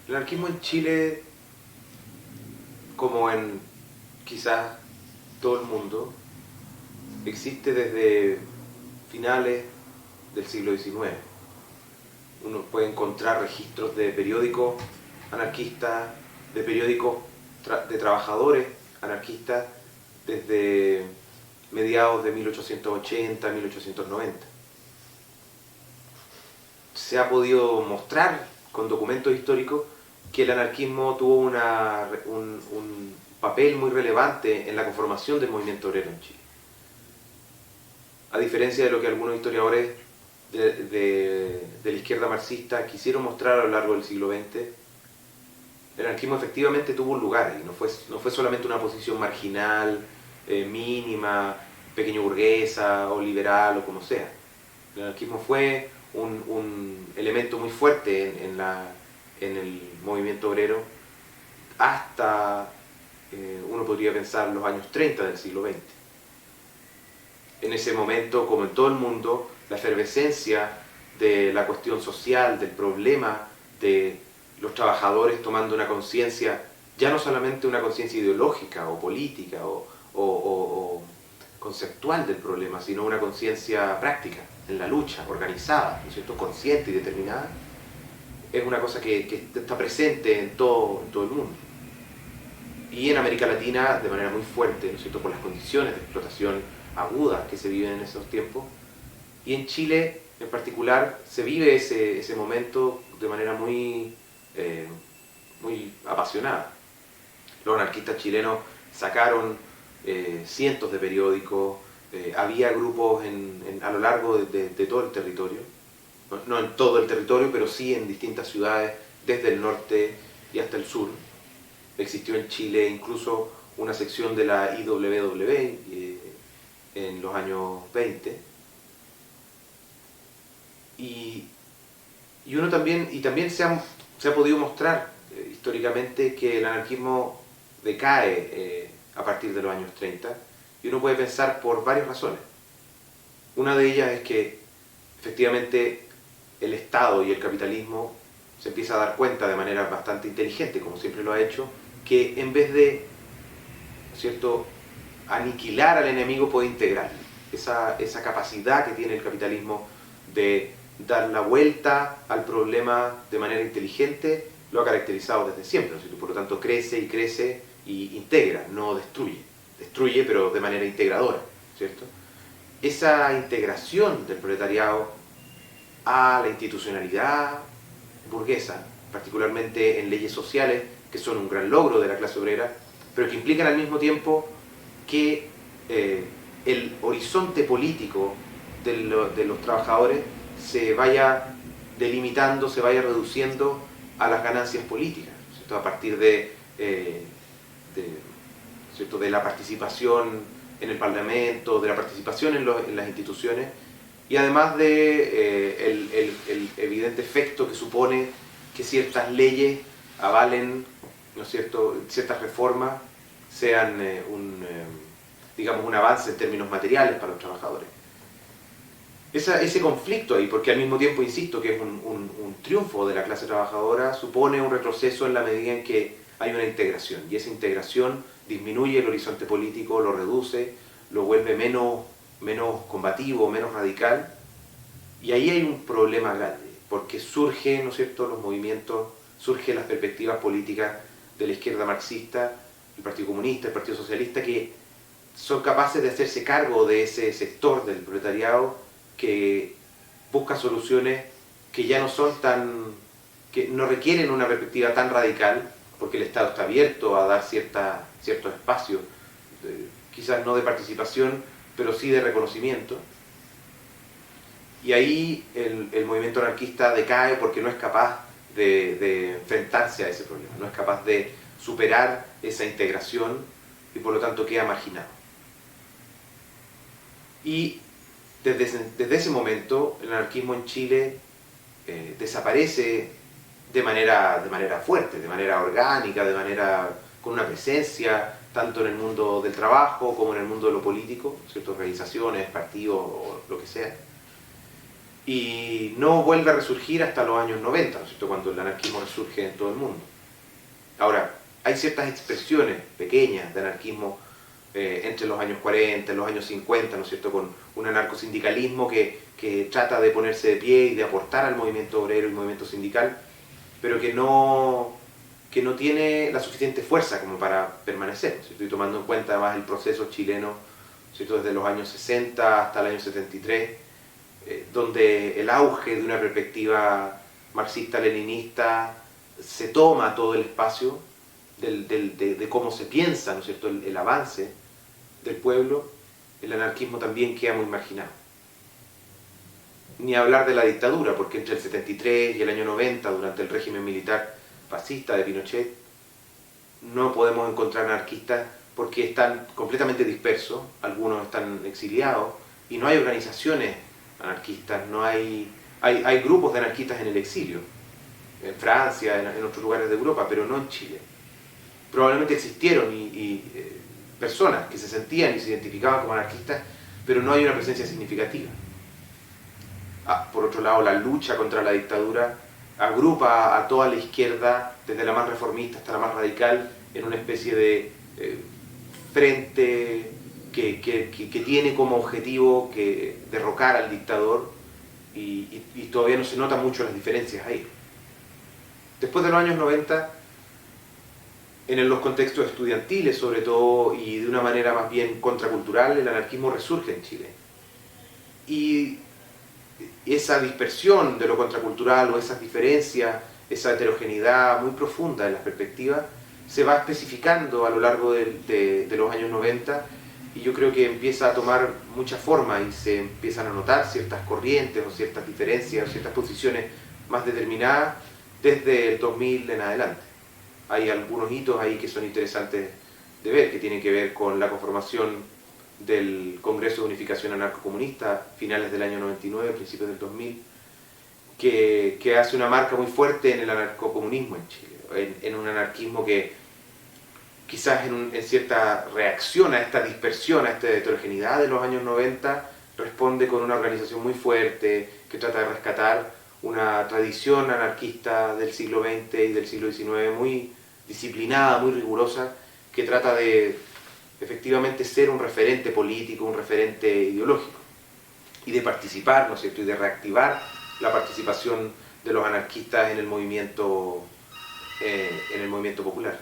El anarquismo en Chile, como en quizás todo el mundo, existe desde finales del siglo XIX. Uno puede encontrar registros de periódicos anarquistas, de periódicos de trabajadores anarquistas desde mediados de 1880, 1890. Se ha podido mostrar con documentos históricos que el anarquismo tuvo un papel muy relevante en la conformación del movimiento obrero en Chile. A diferencia de lo que algunos historiadores de la izquierda marxista quisieron mostrar a lo largo del siglo XX, el anarquismo efectivamente tuvo un lugar y no fue solamente una posición marginal, mínima, pequeño burguesa o liberal o como sea. El anarquismo fue un elemento muy fuerte en el movimiento obrero hasta, uno podría pensar, los años 30 del siglo XX. En ese momento, como en todo el mundo, la efervescencia de la cuestión social, del problema de los trabajadores tomando una conciencia, ya no solamente una conciencia ideológica o política o conceptual del problema, sino una conciencia práctica, en la lucha, organizada, ¿no es cierto?, consciente y determinada, es una cosa que está presente en todo el mundo. Y en América Latina de manera muy fuerte, ¿no es cierto?, por las condiciones de explotación agudas que se viven en esos tiempos. Y en Chile, en particular, se vive ese momento de manera muy apasionada. Los anarquistas chilenos sacaron cientos de periódicos, había grupos a lo largo de todo el territorio, no en todo el territorio, pero sí en distintas ciudades, desde el norte y hasta el sur. Existió en Chile incluso una sección de la IWW en los años 20. Y uno también se ha podido mostrar históricamente que el anarquismo decae a partir de los años 30, y uno puede pensar por varias razones. Una de ellas es que efectivamente el Estado y el capitalismo se empieza a dar cuenta de manera bastante inteligente, como siempre lo ha hecho, que en vez de, ¿no es cierto?, aniquilar al enemigo, puede integrarlo. Esa capacidad que tiene el capitalismo de dar la vuelta al problema de manera inteligente lo ha caracterizado desde siempre, ¿no? Por lo tanto crece y crece y integra, no destruye. Destruye, pero de manera integradora, ¿cierto? Esa integración del proletariado a la institucionalidad burguesa, particularmente en leyes sociales, que son un gran logro de la clase obrera, pero que implican al mismo tiempo que el horizonte político de los trabajadores se vaya delimitando, se vaya reduciendo a las ganancias políticas, ¿cierto?, a partir ¿cierto?, de la participación en el Parlamento, de la participación en las instituciones, y además de el evidente efecto que supone que ciertas leyes avalen, ¿no es cierto?, ciertas reformas sean digamos, un avance en términos materiales para los trabajadores. Ese conflicto ahí, porque al mismo tiempo insisto que es un triunfo de la clase trabajadora, supone un retroceso en la medida en que hay una integración, y esa integración disminuye el horizonte político, lo reduce, lo vuelve menos combativo, menos radical, y ahí hay un problema grande, porque surgen, ¿no es cierto?, los movimientos, surgen las perspectivas políticas de la izquierda marxista, el Partido Comunista, el Partido Socialista, que son capaces de hacerse cargo de ese sector del proletariado que busca soluciones que ya no son que no requieren una perspectiva tan radical, porque el Estado está abierto a dar ciertos espacios, quizás no de participación, pero sí de reconocimiento. Y ahí el movimiento anarquista decae porque no es capaz de enfrentarse a ese problema, no es capaz de superar esa integración y por lo tanto queda marginado. Y desde ese momento el anarquismo en Chile desaparece de manera fuerte, de manera orgánica, con una presencia tanto en el mundo del trabajo como en el mundo de lo político, ciertas organizaciones, partidos o lo que sea. y no vuelve a resurgir hasta los años 90, ¿no es cierto?, cuando el anarquismo resurge en todo el mundo. Ahora, hay ciertas expresiones pequeñas de anarquismo entre los años 40, los años 50, ¿no es cierto?, con un anarcosindicalismo que trata de ponerse de pie y de aportar al movimiento obrero y movimiento sindical, pero que no tiene la suficiente fuerza como para permanecer, ¿no? Estoy tomando en cuenta además el proceso chileno, ¿cierto?, desde los años 60 hasta el año 73, donde el auge de una perspectiva marxista-leninista se toma todo el espacio de cómo se piensa, ¿no es cierto?, el avance del pueblo. El anarquismo también queda muy marginado. Ni hablar de la dictadura, porque entre el 73 y el año 90, durante el régimen militar fascista de Pinochet, no podemos encontrar anarquistas porque están completamente dispersos, algunos están exiliados, y no hay organizaciones anarquistas, no hay grupos de anarquistas en el exilio, en Francia, en otros lugares de Europa, pero no en Chile. Probablemente existieron personas que se sentían y se identificaban como anarquistas, pero no hay una presencia significativa. Por otro lado, la lucha contra la dictadura agrupa a toda la izquierda, desde la más reformista hasta la más radical, en una especie de frente que tiene como objetivo derrocar al dictador, y todavía no se notan mucho las diferencias ahí. Después de los años 90, en los contextos estudiantiles sobre todo, y de una manera más bien contracultural, el anarquismo resurge en Chile. Y esa dispersión de lo contracultural, o esas diferencias, esa heterogeneidad muy profunda en las perspectivas, se va especificando a lo largo de los años 90, y yo creo que empieza a tomar mucha forma y se empiezan a notar ciertas corrientes o ciertas diferencias o ciertas posiciones más determinadas desde el 2000 en adelante. Hay algunos hitos ahí que son interesantes de ver, que tienen que ver con la conformación del Congreso de Unificación Anarcocomunista, finales del año 99, principios del 2000, que hace una marca muy fuerte en el anarcocomunismo en Chile, en un anarquismo que quizás en cierta reacción a esta dispersión, a esta heterogeneidad de los años 90, responde con una organización muy fuerte que trata de rescatar una tradición anarquista del siglo XX y del siglo XIX muy disciplinada, muy rigurosa, que trata de efectivamente ser un referente político, un referente ideológico, y de participar, ¿no es cierto?, y de reactivar la participación de los anarquistas en el movimiento popular.